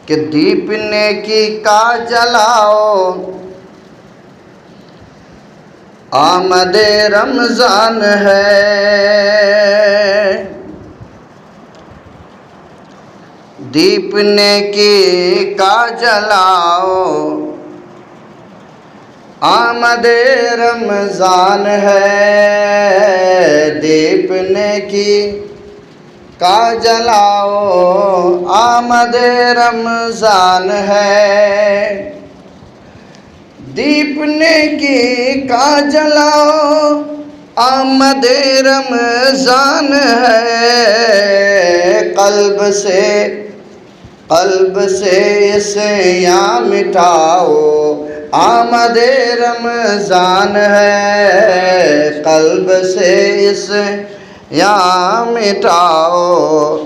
کہ دیپ نیکی کا جلاؤ، آمد رمضان ہے۔ دیپ نیکی کا جلاؤ، آمد رمضان ہے۔ دیپ نیکی کا جلاؤ، آمد رمضان ہے۔ دیپ نیکی کا جلاؤ، آمد رمضان ہے۔ قلب سے اسے یا مٹاؤ، آمد رمضان ہے۔ قلب سے اسے یا مٹاؤ،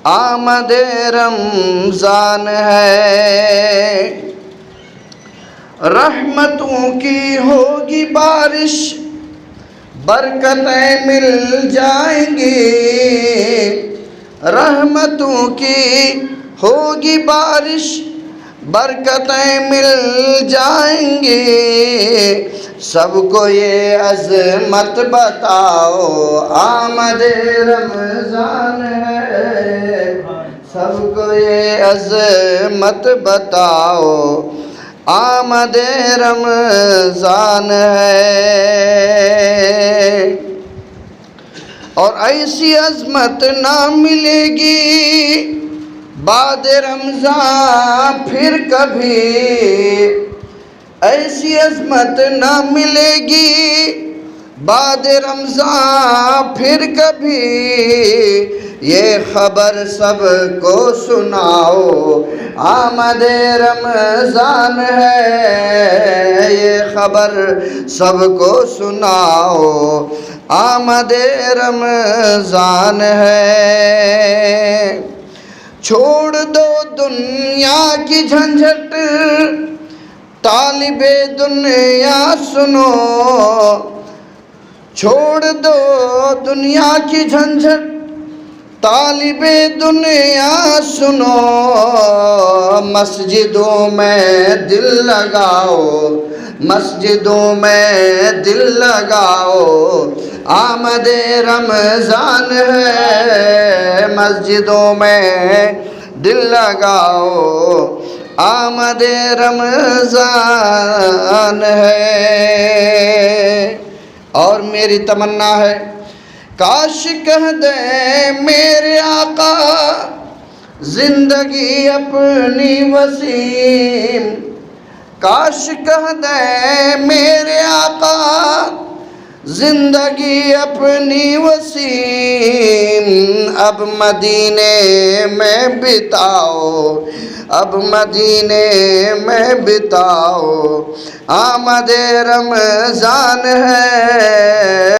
آمد رمضان ہے۔ رحمتوں کی ہوگی بارش، برکتیں مل جائیں گی۔ رحمتوں کی ہوگی بارش، برکتیں مل جائیں گی۔ سب کو یہ عظمت بتاؤ، آمد رمضان ہے۔ سب کو یہ عظمت بتاؤ، آمد رمضان ہے۔ اور ایسی عظمت نہ ملے گی بعد رمضان پھر کبھی۔ ایسی عظمت نہ ملے گی بعد رمضان پھر کبھی۔ یہ خبر سب کو سناؤ، آمد رمضان ہے۔ یہ خبر سب کو سناؤ، آمد رمضان ہے۔ چھوڑ دو دنیا کی جھنجھٹ، طالب دنیا سنو۔ چھوڑ دو دنیا کی جھنجھٹ، طالب دنیا سنو۔ مسجدوں میں دل لگاؤ، مسجدوں میں دل لگاؤ، آمد رمضان ہے۔ مسجدوں میں دل لگاؤ، آمد رمضان ہے۔ اور میری تمنا ہے، کاش کہہ دے میرے آقا زندگی اپنی وسیم۔ کاش کہہ دے میرے آقا زندگی اپنی وسیم۔ اب مدینے میں بتاؤ، اب مدینے میں بتاؤ، آمد رمضان ہے۔